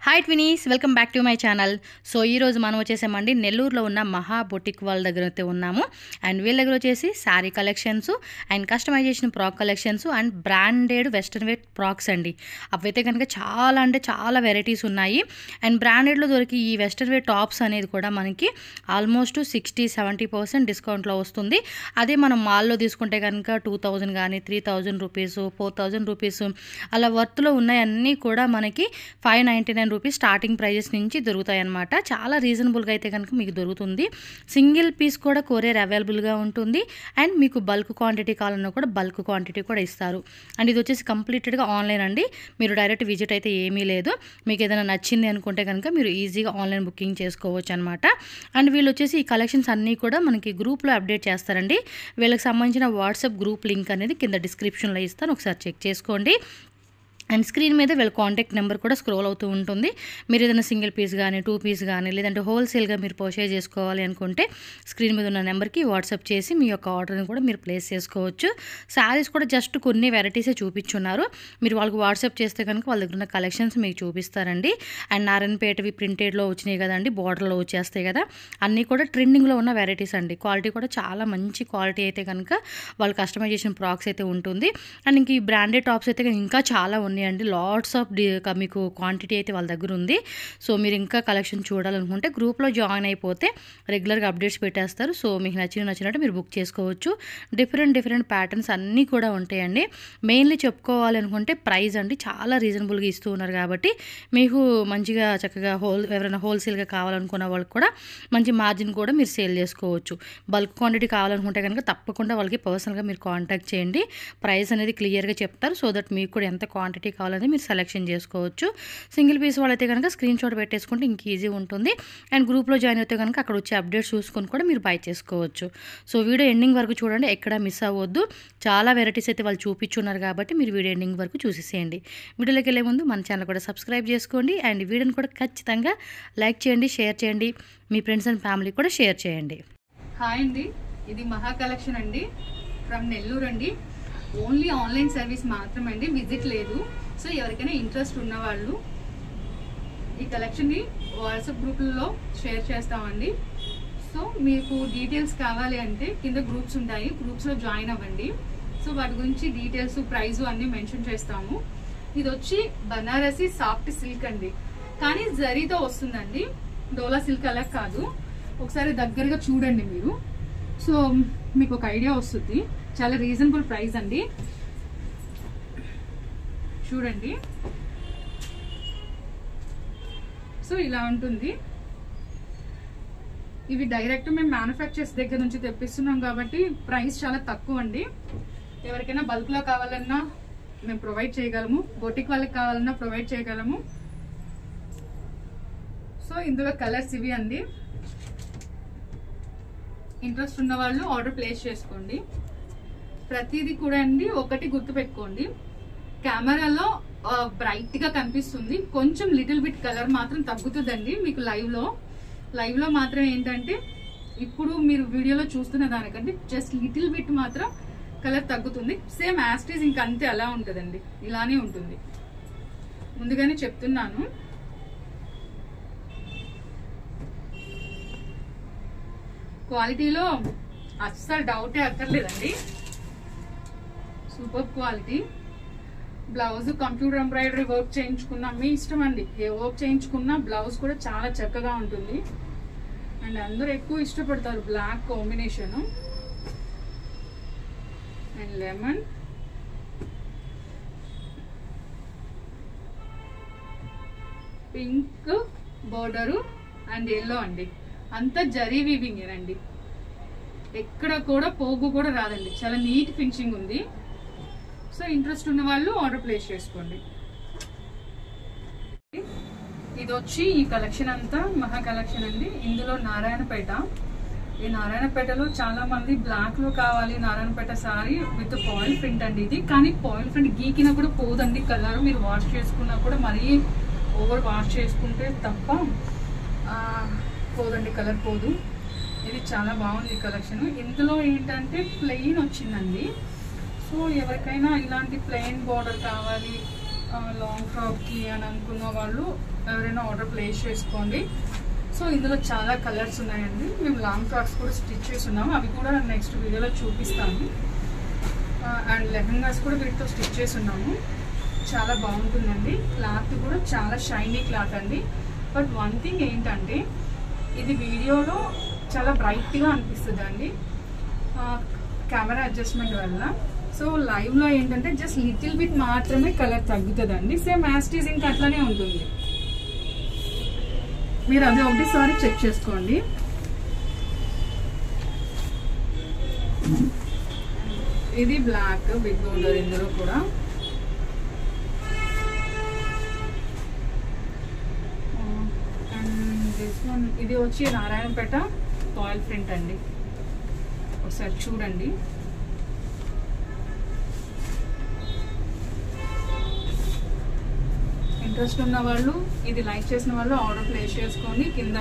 Hi twinnies, welcome back to my channel. So ఈరోజు మనం వచ్చేసామండి నెల్లూరులో ఉన్న మహా బొటిక్ వాళ్ళ దగ్గర అయితే ఉన్నాము. అండ్ వీళ్ళ దగ్గర వచ్చేసి sari collections and customization frock collections and branded western wear frocks అండి. అవైతే కనుక చాలా అంటే చాలా వెరైటీస్ ఉన్నాయి. అండ్ బ్రాండెడ్లో దొరికి ఈ వెస్ట్రన్ వేర్ టాప్స్ అనేది కూడా మనకి ఆల్మోస్ట్ 60-70% డిస్కౌంట్లో వస్తుంది. అదే మనం మాల్లో తీసుకుంటే కనుక 2000 కానీ 3000 రూపీస్ 4000 రూపీస్ అలా వర్త్లో ఉన్నాయన్నీ కూడా మనకి 599 రూపీస్ స్టార్టింగ్ ప్రైజెస్ నుంచి దొరుకుతాయి అన్నమాట. చాలా రీజనబుల్గా అయితే కనుక మీకు దొరుకుతుంది. సింగిల్ పీస్ కూడా కొరియర్ అవైలబుల్గా ఉంటుంది. అండ్ మీకు బల్క్ క్వాంటిటీ కావాలన్నా కూడా బల్క్ క్వాంటిటీ కూడా ఇస్తారు. అండ్ ఇది వచ్చేసి కంప్లీటెడ్గా ఆన్లైన్ అండి. మీరు డైరెక్ట్ విజిట్ అయితే ఏమీ లేదు. మీకు ఏదైనా నచ్చింది అనుకుంటే కనుక మీరు ఈజీగా ఆన్లైన్ బుకింగ్ చేసుకోవచ్చు అనమాట. అండ్ వీళ్ళు వచ్చేసి ఈ కలెక్షన్స్ అన్నీ కూడా మనకి గ్రూప్లో అప్డేట్ చేస్తారండి. వీళ్ళకి సంబంధించిన వాట్సాప్ గ్రూప్ లింక్ అనేది కింద డిస్క్రిప్షన్లో ఇస్తాను, ఒకసారి చెక్ చేసుకోండి. అండ్ స్క్రీన్ మీద వీళ్ళ కాంటాక్ట్ నెంబర్ కూడా స్క్రోల్ అవుతూ ఉంటుంది. మీరు ఏదైనా సింగిల్ పీస్ కానీ 2 పీస్ కానీ లేదంటే హోల్సేల్గా మీరు పర్చేజ్ చేసుకోవాలి అనుకుంటే స్క్రీన్ మీద ఉన్న నెంబర్కి వాట్సాప్ చేసి మీ యొక్క ఆర్డర్ని కూడా మీరు ప్లేస్ చేసుకోవచ్చు. శారీస్ కూడా జస్ట్ కొన్ని వెరైటీసే చూపించున్నారు. మీరు వాళ్ళకి వాట్సాప్ చేస్తే కనుక వాళ్ళ దగ్గర ఉన్న కలెక్షన్స్ మీకు చూపిస్తారండి. అండ్ నారాయణపేటవి ప్రింటెడ్లో వచ్చినాయి కదండి, బార్డర్లో వచ్చేస్తాయి కదా, అన్నీ కూడా ట్రెండింగ్లో ఉన్న వెరైటీస్ అండి. క్వాలిటీ కూడా చాలా మంచి క్వాలిటీ అయితే కనుక వాళ్ళ కస్టమైజేషన్ ఫ్రాక్స్ అయితే ఉంటుంది. అండ్ ఇంక ఈ బ్రాండెడ్ టాప్స్ అయితే ఇంకా చాలా ఉన్నాయండి. లాట్స్ ఆఫ్ మీకు క్వాంటిటీ అయితే వాళ్ళ దగ్గర ఉంది. సో మీరు ఇంకా కలెక్షన్ చూడాలనుకుంటే గ్రూప్లో జాయిన్ అయిపోతే రెగ్యులర్గా అప్డేట్స్ పెట్టేస్తారు. సో మీకు నచ్చినట్టు మీరు బుక్ చేసుకోవచ్చు. డిఫరెంట్ ప్యాటర్న్స్ అన్నీ కూడా ఉంటాయండి. మెయిన్లీ చెప్పుకోవాలి అనుకుంటే ప్రైస్ అండి చాలా రీజనబుల్గా ఇస్తూ ఉన్నారు కాబట్టి మీకు మంచిగా చక్కగా ఎవరైనా హోల్సేల్గా కావాలనుకున్న వాళ్ళకి కూడా మంచి మార్జిన్ కూడా మీరు సేల్ చేసుకోవచ్చు. బల్క్ క్వాంటిటీ కావాలనుకుంటే కనుక తప్పకుండా వాళ్ళకి పర్సనల్గా మీరు కాంటాక్ట్ చేయండి. ప్రైస్ అనేది క్లియర్గా చెప్తారు. సో దట్ మీకు కూడా ఎంత క్వాంటిటీ కావాలని మీరు సెలెక్షన్ చేసుకోవచ్చు. సింగిల్ పీస్ వాళ్ళైతే కనుక స్క్రీన్ షాట్ పెట్టేసుకుంటే ఇంక ఈజీ ఉంటుంది. అండ్ గ్రూప్లో జాయిన్ అయితే కనుక అక్కడ వచ్చే అప్డేట్స్ చూసుకొని కూడా మీరు బై చేసుకోవచ్చు. సో వీడియో ఎండింగ్ వరకు చూడండి, ఎక్కడ మిస్ అవ్వద్దు. చాలా వెరైటీస్ అయితే వాళ్ళు చూపించున్నారు కాబట్టి మీరు వీడియో ఎండింగ్ వరకు చూసేసేయండి. వీడియోలోకి వెళ్ళే ముందు మన ఛానల్ కూడా సబ్స్క్రైబ్ చేసుకోండి. అండ్ వీడియోని కూడా ఖచ్చితంగా లైక్ చేయండి, షేర్ చేయండి, మీ ఫ్రెండ్స్ అండ్ ఫ్యామిలీ కూడా షేర్ చేయండి. హాయ్ అండి, ఇది మహా కలెక్షన్ అండి ఫ్రమ్ నెల్లూరు అండి. ఓన్లీ ఆన్లైన్ సర్వీస్ మాత్రమే అండి, విజిట్ లేదు. సో ఎవరికైనా ఇంట్రెస్ట్ ఉన్న వాళ్ళు ఈ కలెక్షన్ని వాట్సాప్ గ్రూప్లలో షేర్ చేస్తామండి. సో మీకు డీటెయిల్స్ కావాలి అంటే కింద గ్రూప్స్ ఉంటాయి, గ్రూప్స్లో జాయిన్ అవ్వండి. సో వాటి గురించి డీటెయిల్స్ ప్రైస్ అన్నీ మెన్షన్ చేస్తాము. ఇది వచ్చి బనారసి సాఫ్ట్ సిల్క్ అండి, కానీ జరీతో వస్తుందండి, డోలా సిల్క్ అలా కాదు. ఒకసారి దగ్గరగా చూడండి మీరు, సో మీకు ఒక ఐడియా వస్తుంది. చాలా రీజనబుల్ ప్రైస్ అండి, చూడండి. సో ఇలా ఉంటుంది. ఇవి డైరెక్ట్ మేము మ్యానుఫ్యాక్చర్స్ దగ్గర నుంచి తెప్పిస్తున్నాం కాబట్టి ప్రైస్ చాలా తక్కువ అండి. ఎవరికైనా బల్క్లో కావాలన్నా మేము ప్రొవైడ్ చేయగలము, బొటిక్ వాళ్ళకి కావాలన్నా ప్రొవైడ్ చేయగలము. సో ఇందులో కలర్స్ ఇవి అండి. ఇంట్రెస్ట్ ఉన్న వాళ్ళు ఆర్డర్ ప్లేస్ చేసుకోండి. ప్రతిదీ కూడా అండి ఒకటి గుర్తుపెట్టుకోండి, కెమెరాలో బ్రైట్ గా కనిపిస్తుంది, కొంచెం లిటిల్ బిట్ కలర్ మాత్రం తగ్గుతుందండి మీకు లైవ్ లో మాత్రం ఏంటంటే ఇప్పుడు మీరు వీడియోలో చూస్తున్న దానికంటే జస్ట్ లిటిల్ బిట్ మాత్రం కలర్ తగ్గుతుంది. సేమ్ యాస్టీస్ ఇంకా అంతే అలా ఉంటుందండి, ఇలానే ఉంటుంది, ముందుగానే చెప్తున్నాను. క్వాలిటీలో అస్సలు డౌటే అక్కర్లేదండి, super quality. Blouse computer embroidery work చేయించుకున్నా మీ ఇష్టం అండి, ఏ వర్క్ చేయించుకున్నా బ్లౌజ్ కూడా చాలా చక్కగా ఉంటుంది. అండ్ అందరూ ఎక్కువ ఇష్టపడతారు black combination and lemon. Pink border and yellow అండి, అంతా జరీ వీవింగ్ ఏనండి, ఎక్కడ కూడా పోగు కూడా రాదండి, చాలా నీట్ ఫినిషింగ్ ఉంది. సో ఇంట్రెస్ట్ ఉన్న వాళ్ళు ఆర్డర్ ప్లేస్ చేసుకోండి. ఇది వచ్చి ఈ కలెక్షన్ అంతా మహా కలెక్షన్ అండి. ఇందులో నారాయణపేట, ఈ నారాయణపేటలో చాలా మంది బ్లాక్ లో కావాలి Narayanpet sorry with foil print అండి. ఇది కానీ పాయిల్ ప్రింట్ గీకినా కూడా పోదండి కలర్, మీరు వాష్ చేసుకున్నా కూడా మరీ ఓవర్ వాష్ చేసుకుంటే తప్ప పోదండి, కలర్ పోదు. ఇది చాలా బాగుంది కలెక్షన్. ఇందులో ఏంటంటే ప్లెయిన్ వచ్చిందండి. సో ఎవరికైనా ఇలాంటి ప్లెయిన్ బార్డర్ కావాలి లాంగ్ ఫ్రాక్కి అని అనుకున్న వాళ్ళు ఎవరైనా ఆర్డర్ ప్లేస్ చేసుకోండి. సో ఇందులో చాలా కలర్స్ ఉన్నాయండి. మేము లాంగ్ ఫ్రాక్స్ కూడా స్టిచ్ చేసి ఉన్నాము, అవి కూడా నెక్స్ట్ వీడియోలో చూపిస్తాము. అండ్ లెహంగాస్ కూడా వీటితో స్టిచ్ చేసి ఉన్నాము. చాలా బాగుంటుందండి. క్లాత్ కూడా చాలా షైనీ క్లాత్ అండి. బట్ వన్ థింగ్ ఏంటంటే ఇది వీడియోలో చాలా బ్రైట్గా అనిపిస్తుంది అండి కెమెరా అడ్జస్ట్మెంట్ వల్ల. సో లైవ్లో ఏంటంటే జస్ట్ లిటిల్ బిట్ మాత్రమే కలర్ తగ్గుతుందండి. సేమ్ యాస్టీజ్ ఇంకా అట్లానే ఉంటుంది. మీరు అది ఒకటిసారి చెక్ చేసుకోండి. ఇది బ్లాక్ బిగ్ బోర్డర్ ఇందులో కూడా. అండ్ దిస్ వన్ ఇది వచ్చి నారాయణపేట ఆయిల్ ప్రింట్ అండి. ఒకసారి చూడండి. ఇంట్రెస్ట్ ఉన్న వాళ్ళు, ఇది లైక్ చేసిన వాళ్ళు ఆర్డర్ ప్లేస్ చేసుకొని కింద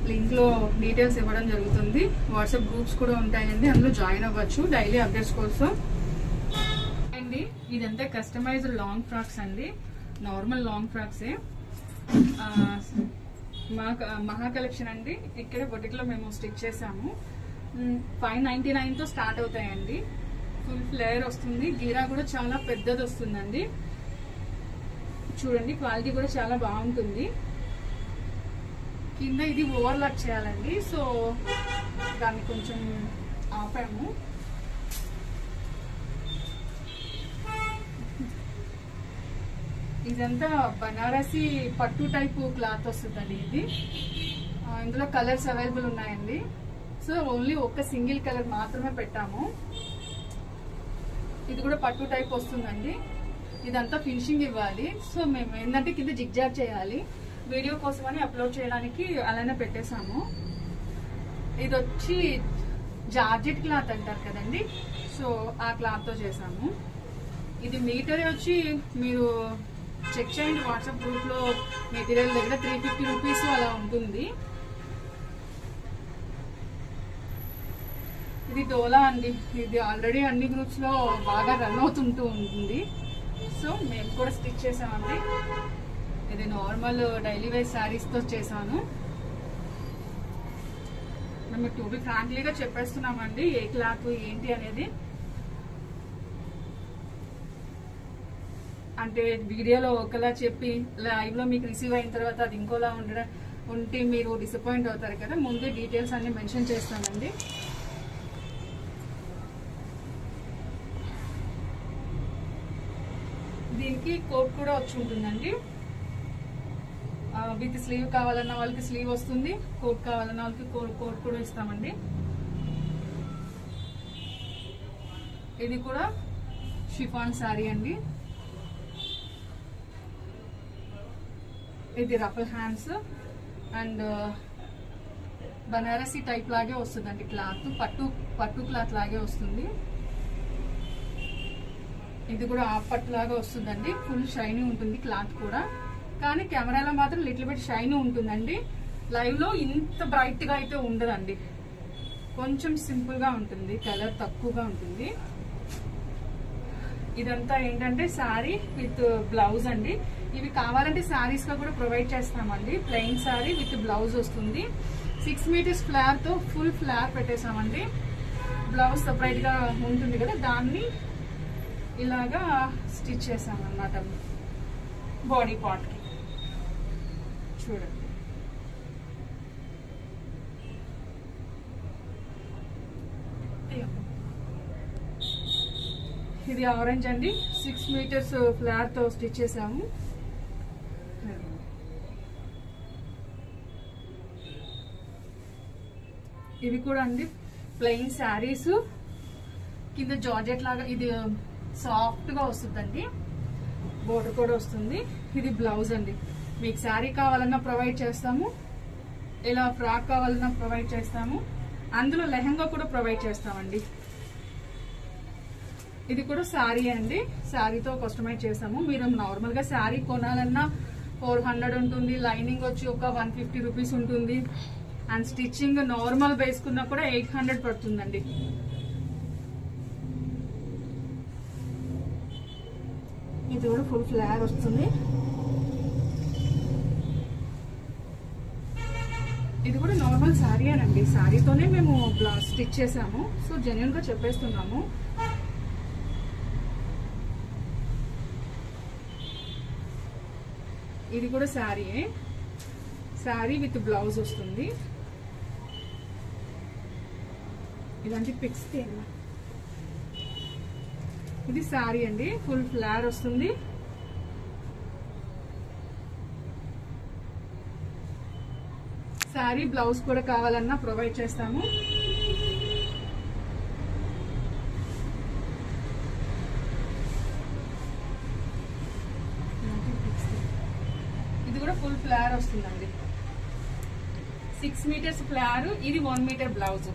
లింక్లో డీటెయిల్స్ ఇవ్వడం జరుగుతుంది. వాట్సాప్ గ్రూప్స్ కూడా ఉంటాయండి, అందులో జాయిన్ అవ్వచ్చు డైలీ అప్డేట్స్ కోసం అండి. ఇదంతా కస్టమైజ్డ్ లాంగ్ ఫ్రాక్స్ అండి, నార్మల్ లాంగ్ ఫ్రాక్సే. మహా కలెక్షన్ అండి. ఇక్కడ బొటిక్లో మేము స్టిచ్ చేసాము. 599తో స్టార్ట్ అవుతాయండి. ఫుల్ ఫ్లేర్ వస్తుంది. గీరా కూడా చాలా పెద్దది వస్తుందండి. చూడండి, క్వాలిటీ కూడా చాలా బాగుంటుంది. కింద ఇది ఓవర్లాక్ చేయాలండి, సో దాన్ని కొంచెం ఆపాము. ఇదంతా బనారసి పట్టు టైపు క్లాత్ వస్తుందండి. ఇది ఇందులో కలర్స్ అవైలబుల్ ఉన్నాయండి. సో ఓన్లీ ఒక సింగిల్ కలర్ మాత్రమే పెట్టాము. ఇది కూడా పట్టు టైప్ వస్తుందండి. ఇదంతా ఫినిషింగ్ ఇవ్వాలి. సో మేము ఏంటంటే కింద జిగ్జాగ్ చేయాలి, వీడియో కోసమని అప్లోడ్ చేయడానికి అలానే పెట్టేశాము. ఇది వచ్చి జార్జెట్ క్లాత్ అంటారు కదండి, సో ఆ క్లాత్తో చేసాము. ఇది మీటర్ వచ్చి మీరు చెక్ చేయండి వాట్సాప్ గ్రూప్లో. మెటీరియల్ దగ్గర 350 రూపీస్ అలా ఉంటుంది. ఇది డోలా అండి. ఇది ఆల్రెడీ అన్ని గ్రూప్స్లో బాగా రన్ అవుతుంటూ ఉంటుంది. సో మేము కూడా స్టిచ్ చేసామండి. ఇది నార్మల్ డైలీ వేర్ శారీస్తో చేశాను. మేము టు బి ఫ్రాంక్లీగా చెప్పేస్తున్నామండి ఏ క్లాత్ ఏంటి అనేది. అంటే వీడియోలో ఒకలా చెప్పి లైవ్లో మీకు రిసీవ్ అయిన తర్వాత అది ఇంకోలా ఉంటే మీరు డిసప్పాయింట్ అవుతారు కదా. ముందే డీటెయిల్స్ అన్ని మెన్షన్ చేస్తానండి. దీనికి కోట్ కూడా వచ్చి ఉంటుందండి. విత్ స్లీవ్ కావాలన్న వాళ్ళకి స్లీవ్ వస్తుంది, కోట్ కావాలన్న వాళ్ళకి కోట్ కూడా ఇస్తామండి. ఇది కూడా షిఫాన్ శారీ అండి. ఇది ruffle hands and Banarasi type లాగే వస్తుందండి క్లాత్. పట్టు క్లాత్ లాగే వస్తుంది. ఇది కూడా ఆ పట్టు లాగా వస్తుందండి. ఫుల్ షైనీ ఉంటుంది క్లాత్ కూడా, కానీ కెమెరాలో మాత్రం లిటిల్ బిట్ షైనీ ఉంటుందండి. లైవ్ లో ఇంత బ్రైట్ గా అయితే ఉండదండి, కొంచెం సింపుల్ గా ఉంటుంది, కలర్ తక్కువగా ఉంటుంది. ఇదంతా ఏంటంటే శారీ విత్ బ్లౌజ్ అండి. ఇవి కావాలంటే శారీస్ గా కూడా ప్రొవైడ్ చేస్తామండి. ప్లెయిన్ శారీ విత్ బ్లౌజ్ వస్తుంది. 6 మీటర్స్ ఫ్లార్ తో ఫుల్ ఫ్లార్ పెట్టేసామండి. బ్లౌజ్ సపరేట్ గా ఉంటుంది కదా, దాన్ని ఇలాగా స్టిచ్ చేసామన్నమాట బాడీ పార్ట్ కి. చూడండి, ఇది ఆరెంజ్ అండి. 6 మీటర్స్ ఫ్లార్ తో స్టిచ్ చేసాము. ఇవి కూడా అండి ప్లెయిన్ శారీస్, కింద జార్జెట్ లాగా ఇది సాఫ్ట్ గా వస్తుందండి. బోర్డర్ కూడా వస్తుంది. ఇది బ్లౌజ్ అండి. మీకు శారీ కావాలన్నా ప్రొవైడ్ చేస్తాము, ఇలా ఫ్రాక్ కావాలన్నా ప్రొవైడ్ చేస్తాము. అందులో లెహంగా కూడా ప్రొవైడ్ చేస్తామండి. ఇది కూడా శారీ అండి. శారీతో కస్టమైజ్ చేస్తాము. మీరు నార్మల్ గా శారీ కొనాలన్నా 400 ఉంటుంది. లైనింగ్ వచ్చి ఒక 150 రూపీస్ ఉంటుంది. అండ్ స్టిచ్చింగ్ నార్మల్ వేసుకున్నా కూడా 800 పడుతుందండి. ఇది కూడా ఫుల్ ఫ్లేర్ వస్తుంది. ఇది కూడా నార్మల్ శారీ అనండి, శారీతోనే మేము బ్లౌజ్ స్టిచ్ చేసాము. సో జెన్యున్ గా చెప్పేస్తున్నాము. ఇది కూడా శారీయే, శారీ విత్ బ్లౌజ్ వస్తుంది. ఇలాంటి పిక్స్ ఇది శారీ అండి, ఫుల్ ఫ్లేర్ వస్తుంది. శారీ బ్లౌజ్ కూడా కావాలన్నా ప్రొవైడ్ చేస్తాము. ఇది కూడా ఫుల్ ఫ్లేర్ వస్తుందండి, 6 మీటర్స్ ఫ్లేర్. ఇది 1 మీటర్ బ్లౌజ్.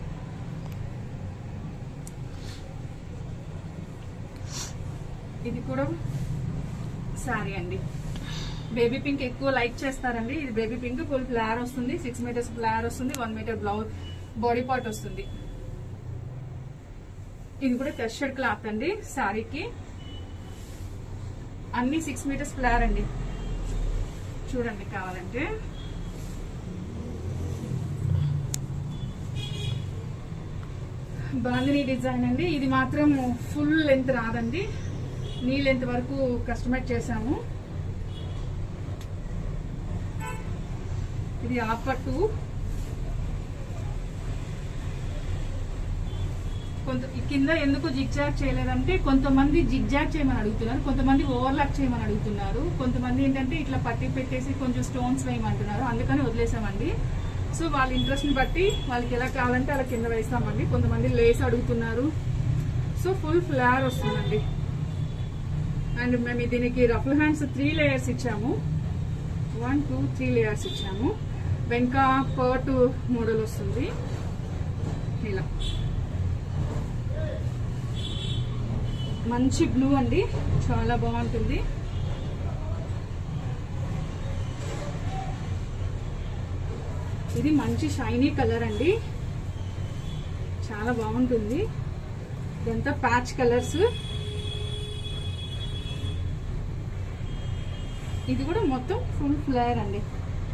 ఇది కూడా శారీ అండి, బేబీ పింక్ ఎక్కువ లైక్ చేస్తారండి. ఇది బేబీ పింక్ ఫుల్ ఫ్లేర్ వస్తుంది, 6 మీటర్స్ ఫ్లేర్ వస్తుంది, 1 మీటర్ బ్లౌజ్ బాడీ పార్ట్ వస్తుంది. ఇది కూడా టెస్టెడ్ క్లాత్ అండి, శారీకి అన్ని 6 మీటర్స్ ఫ్లేర్ అండి. చూడండి కావాలంటే. బాందిని డిజైన్ అండి, ఇది మాత్రం ఫుల్ లెంత్ రాదండి, నీ లెంత్ వరకు కస్టమైజ్ చేసాము. ఇది ఆపట్టు. కింద ఎందుకు జిగ్జాగ్ చేయలేదంటే కొంతమంది జిగ్జాగ్ చేయమని అడుగుతున్నారు, కొంతమంది ఓవర్లాక్ చేయమని అడుగుతున్నారు, కొంతమంది ఏంటంటే ఇట్లా పట్టి పెట్టేసి కొంచెం స్టోన్స్ వేయమంటున్నారు. అందుకని వదిలేసామండి. సో వాళ్ళ ఇంట్రెస్ట్ ని బట్టి వాళ్ళకి ఎలా కావాలంటే అలా కింద వేస్తామండి. కొంతమంది లేస్ అడుగుతున్నారు. సో ఫుల్ ఫ్లేర్ వస్తుందండి. అండ్ మేము దీనికి రఫుల్ హ్యాండ్స్ 3 లేయర్స్ ఇచ్చాము. 1 2 3 లేయర్స్ ఇచ్చాము. వెనక పర్ట్ మోడల్ వస్తుంది ఇలా. మంచి బ్లూ అండి, చాలా బాగుంటుంది. ఇది మంచి షైనీ కలర్ అండి, చాలా బాగుంటుంది. ఇదంతా ప్యాచ్ కలర్స్. ఇది కూడా మొత్తం ఫుల్ ఫ్లేర్ అండి,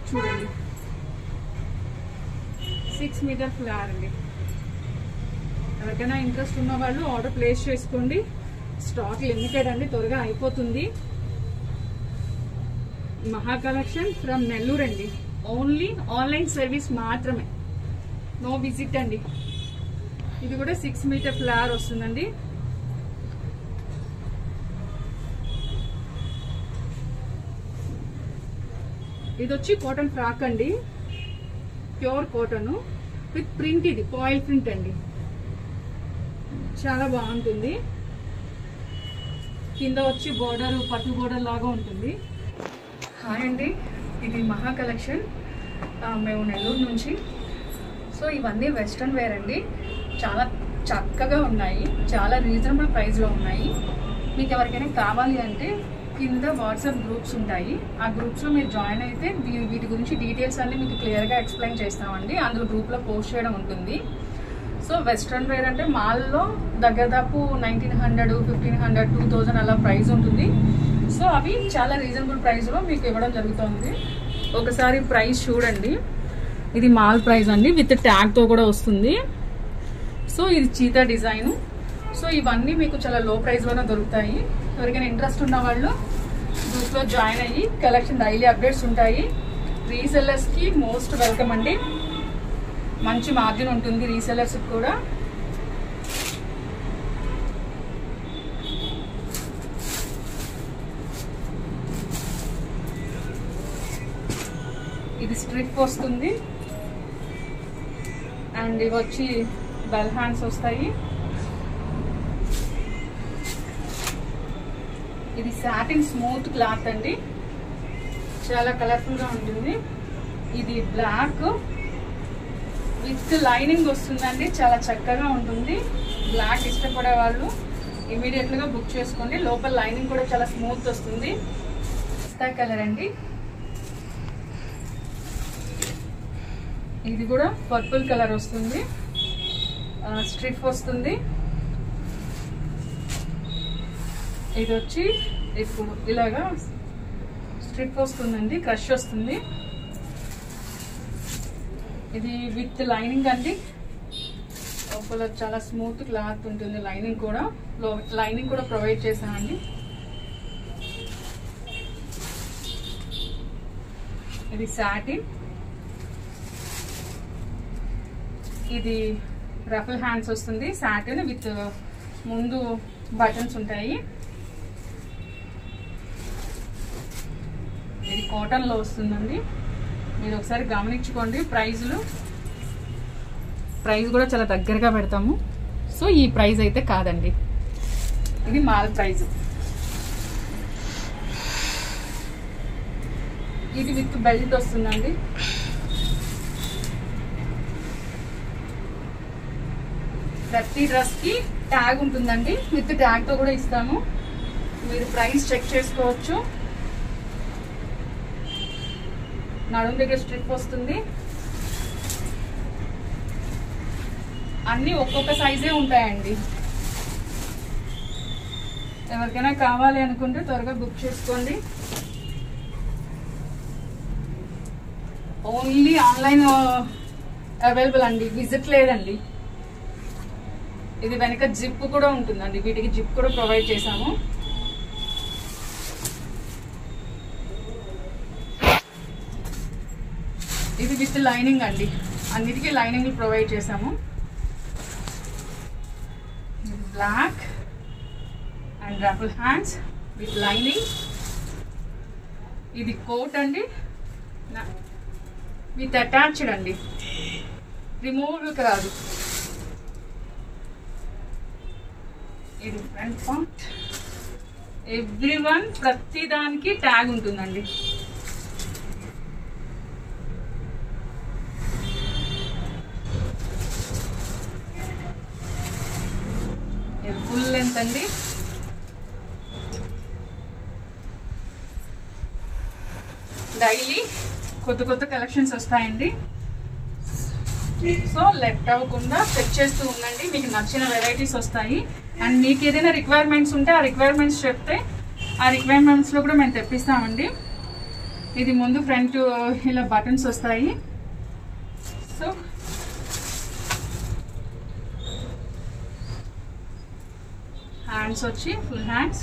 చూడండి 6 మీటర్ ఫ్లేర్ అండి. ఎవరికైనా ఇంట్రెస్ట్ ఉన్న వాళ్ళు ఆర్డర్ ప్లేస్ చేసుకోండి. స్టాక్ లిమిటెడ్ అండి, త్వరగా అయిపోతుంది. మహా కలెక్షన్ ఫ్రమ్ నెల్లూరు అండి, ఓన్లీ ఆన్లైన్ సర్వీస్ మాత్రమే, నో విజిట్ అండి. ఇది కూడా 6 మీటర్ ఫ్లేర్ వస్తుందండి. ఇది వచ్చి కాటన్ ఫ్రాక్ అండి, ప్యూర్ కాటన్ విత్ ప్రింట్. ఇది పాయిల్ ప్రింట్ అండి, చాలా బాగుంటుంది. కింద వచ్చి బోర్డర్ పట్టు బోర్డర్ లాగా ఉంటుంది. హాయ్ అండి, ఇది మహా కలెక్షన్, మేము నెల్లూరు నుంచి. సో ఇవన్నీ వెస్ట్రన్ వేర్ అండి, చాలా చక్కగా ఉన్నాయి, చాలా రీజనబుల్ ప్రైస్లో ఉన్నాయి. మీకు ఎవరికైనా కావాలి అంటే కింద వాట్సాప్ గ్రూప్స్ ఉంటాయి, ఆ గ్రూప్స్లో మీరు జాయిన్ అయితే వీటి గురించి డీటెయిల్స్ అన్ని మీకు క్లియర్గా ఎక్స్ప్లెయిన్ చేస్తామండి. అందులో గ్రూప్లో పోస్ట్ చేయడం ఉంటుంది. సో వెస్ట్రన్ వేర్ అంటే మాల్లో దగ్గర దాపు 1900, 1500, 2000 అలా ప్రైస్ ఉంటుంది. సో అవి చాలా రీజనబుల్ ప్రైస్లో మీకు ఇవ్వడం జరుగుతుంది. ఒకసారి ప్రైస్ చూడండి. ఇది మాల్ ప్రైస్ అండి, విత్ ట్యాగ్తో కూడా వస్తుంది. సో ఇది చీతా డిజైన్. సో ఇవన్నీ మీకు చాలా లో ప్రైస్లోనే దొరుకుతాయి. ఎవరికైనా ఇంట్రెస్ట్ ఉన్న వాళ్ళు గ్రూప్లో జాయిన్ అయ్యి కలెక్షన్ డైలీ అప్డేట్స్ ఉంటాయి. రీసెల్లర్స్కి మోస్ట్ వెల్కమ్ అండి, మంచి మార్జిన్ ఉంటుంది రీసెల్లర్స్ కూడా. ఇది స్ట్రిప్ వస్తుంది అండ్ ఇవి వచ్చి బెల్ హ్యాండ్స్ వస్తాయి. ఇది సాటిన్ స్మూత్ క్లాత్ అండి, చాలా కలర్ఫుల్ గా ఉంటుంది. ఇది బ్లాక్ విత్ లైనింగ్ వస్తుందండి, చాలా చక్కగా ఉంటుంది. బ్లాక్ ఇష్టపడే వాళ్ళు ఇమీడియట్ గా బుక్ చేసుకోండి. లోపల లైనింగ్ కూడా చాలా స్మూత్ వస్తుంది. పిస్తా కలర్ అండి, ఇది కూడా పర్పుల్ కలర్ వస్తుంది, స్ట్రిప్ వస్తుంది. ఇది వచ్చి ఇప్పుడు ఇలాగా స్ట్రిప్ వస్తుందండి, క్రష్ వస్తుంది. ఇది విత్ లైనింగ్ అండి. లోపల చాలా స్మూత్ క్లాత్ ఉంటుంది. లైనింగ్ కూడా ప్రొవైడ్ చేశానండి. ఇది సాటిన్. ఇది రఫల్ హ్యాండ్స్ వస్తుంది. సాటిన్ విత్ ముందు బటన్స్ ఉంటాయి. ఇది కాటన్ లో వస్తుందండి. మీరు ఒకసారి గమనించుకోండి. ప్రైస్ కూడా చాలా దగ్గరగా పెడతాము. సో ఈ ప్రైస్ అయితే కాదండి, ఇది మాల్ ప్రైస్. ఇది విత్ బెల్ట్ వస్తుందండి. ప్రతి డ్రెస్ కి ట్యాగ్ ఉంటుందండి. విత్ ట్యాగ్ తో కూడా ఇస్తాము. మీరు ప్రైస్ చెక్ చేసుకోవచ్చు. నడుము దగ్గర స్ట్రిప్ వస్తుంది. అన్ని ఒక్కొక్క సైజే ఉంటాయండి. ఎవరికైనా కావాలి అనుకుంటే త్వరగా బుక్ చేసుకోండి. ఓన్లీ ఆన్లైన్ అవైలబుల్ అండి, విజిట్ లేదండి. ఇది వెనక జిప్ కూడా ఉంటుందండి. వీటికి జిప్ కూడా ప్రొవైడ్ చేశాము. ఇది విత్ లైనింగ్ అండి. అన్నిటికీ లైనింగ్ ప్రొవైడ్ చేశాము. Black and ruffle hands with lining. ఇది కోట్ అండి, విత్ అటాచ్డ్ అండి, రిమూవల్ కాదు. ఇది ఫ్రంట్ పార్ట్. ఎవ్రీవన్ ప్రతి దానికి ట్యాగ్ ఉంటుందండి. ఫుల్ లెంత్ అండి. డైలీ కొత్త కలెక్షన్స్ వస్తాయండి. సో లెఫ్ట్ అవ్వకుండా చెక్ చేస్తూ ఉండండి. మీకు నచ్చిన వెరైటీస్ వస్తాయి. అండ్ మీకు ఏదైనా రిక్వైర్మెంట్స్ ఉంటే ఆ రిక్వైర్మెంట్స్ చెప్తే ఆ రిక్వైర్మెంట్స్లో కూడా మేము తెప్పిస్తామండి. ఇది ముందు ఫ్రంట్ ఇలా బటన్స్ వస్తాయి. సో హ్యాండ్స్ వచ్చి ఫుల్ హ్యాండ్స్.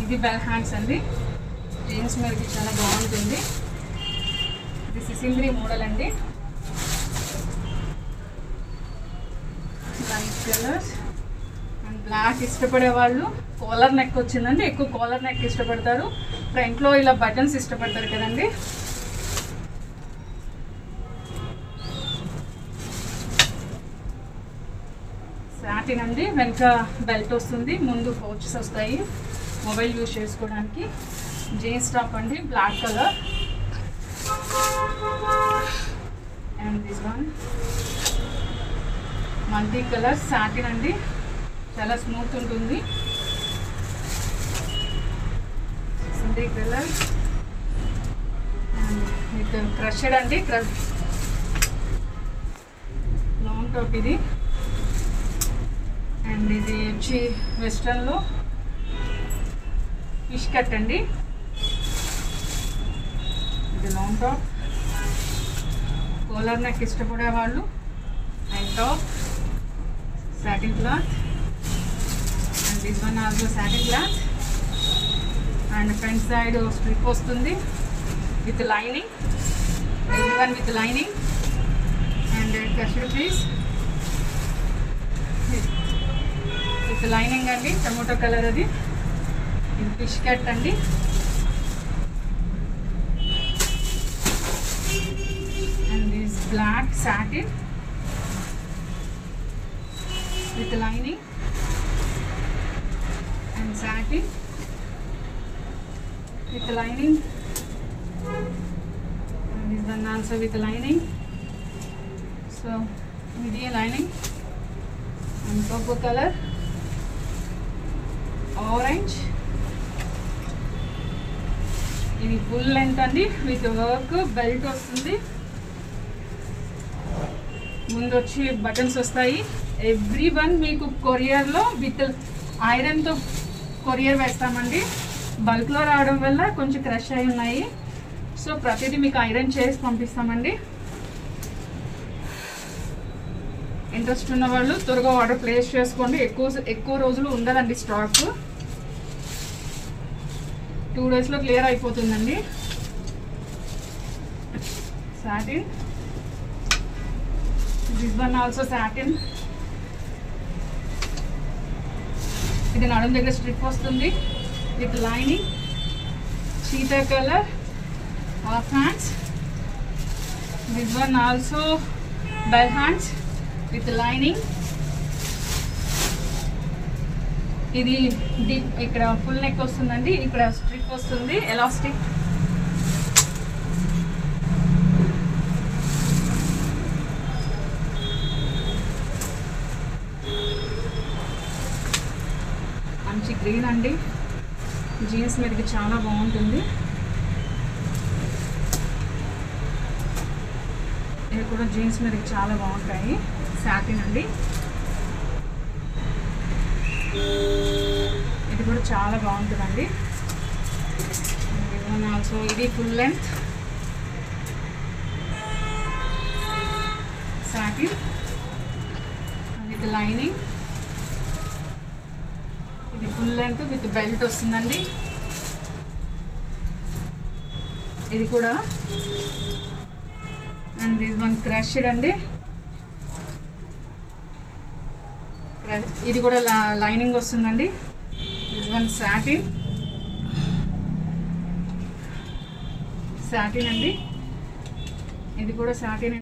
ఇది బెల్ హ్యాండ్స్ అండి. జీన్స్ మీదకి చాలా బాగుంటుంది. ఇది సిసింద్రి మోడల్ అండి. లైట్ కలర్స్ అండ్ బ్లాక్ ఇష్టపడే వాళ్ళు కాలర్ నెక్ వచ్చిందండి. ఎక్కువ కాలర్ నెక్ ఇష్టపడతారు. ఫ్రంట్లో ఇలా బటన్స్ ఇష్టపడతారు కదండి. సాటిన్ అండి. వెనక బెల్ట్ వస్తుంది. ముందు పౌచెస్ వస్తాయి మొబైల్ యూజ్ చేసుకోవడానికి. జీన్స్ టాప్ అండి, black colour. And this one multi colour satin అండి. చాలా స్మూత్ ఉంటుంది. సింధీ కలర్ విత్ క్రషెడ్ అండి. లాంగ్ టాప్ ఇది. అండ్ ఇది వచ్చి వెస్ట్రన్లో ఫిష్ కట్ అండి. ఇది లాంగ్ టాప్. కాలర్ నెక్ ఇష్టపడే వాళ్ళు and top satin cloth. And this one also satin cloth. And front side strip వస్తుంది with lining. This one with lining and custard piece with lining అండి. Tomato colour అది. ఇది fish cut అండి. And this black satin with lining and satin with lining. And this one also with lining. So with the lining and purple color, orange. ఇది full length అండి with work. Belt వస్తుంది. ముందు వచ్చి buttons వస్తాయి. Every one మీకు కొరియర్లో with ఐరన్తో courier వేస్తామండి. బల్క్లో రావడం వల్ల కొంచెం క్రష్ అయి ఉన్నాయి. సో ప్రతిదీ మీకు ఐరన్ చేసి పంపిస్తామండి. ఇంట్రెస్ట్ ఉన్న వాళ్ళు త్వరగా ఆర్డర్ ప్లేస్ చేసుకోండి. ఎక్కువ రోజులు ఉండదండి స్టాక్. 2 డేస్లో క్లియర్ అయిపోతుందండి. Satin, this one also satin. ఇది నడుం దగ్గర స్ట్రిప్ వస్తుంది with lining, cheetah colour, half hands. This one also bell hands with lining. ఇది డీప్ ఇక్కడ ఫుల్ నెక్ వస్తుందండి. ఇక్కడ స్ట్రిప్ వస్తుంది ఎలాస్టిక్. మంచి గ్రీన్ అండి. జీన్స్ మీదకి చాలా బాగుంటుంది. ఇవి కూడా జీన్స్ మీదకి చాలా బాగుంటాయి. సాటిన్ అండి. ఇది కూడా చాలా బాగుంటుందండి. ఆల్సో ఇది full length satin with lining. ఇది ఫుల్ లెంత్ విత్ బెల్ట్ వస్తుందండి. ఇది కూడా. అండ్ దిస్ వన్ క్రష్డ్ అండి. ఇది కూడా లైనింగ్ వస్తుందండి. దిస్ వన్ సాటిన్ అండి. ఇది కూడా సాటిన్.